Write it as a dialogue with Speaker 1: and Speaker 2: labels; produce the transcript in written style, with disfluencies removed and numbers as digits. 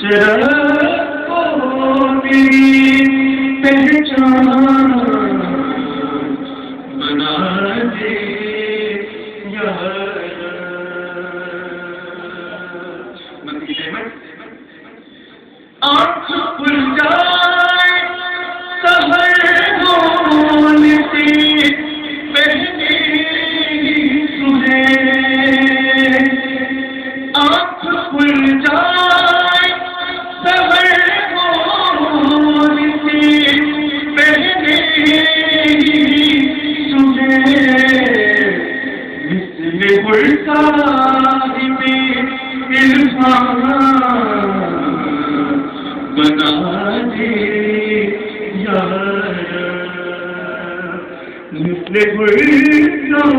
Speaker 1: شرف کو میری پہچان بنا دے یا آنکھ کھل جائے سحر گول سے پہلے تجھے آنکھ کھل جائے سحر گول سے پہلے تجھے مثل گل صاحب عرفان بنا دے یا مثل گل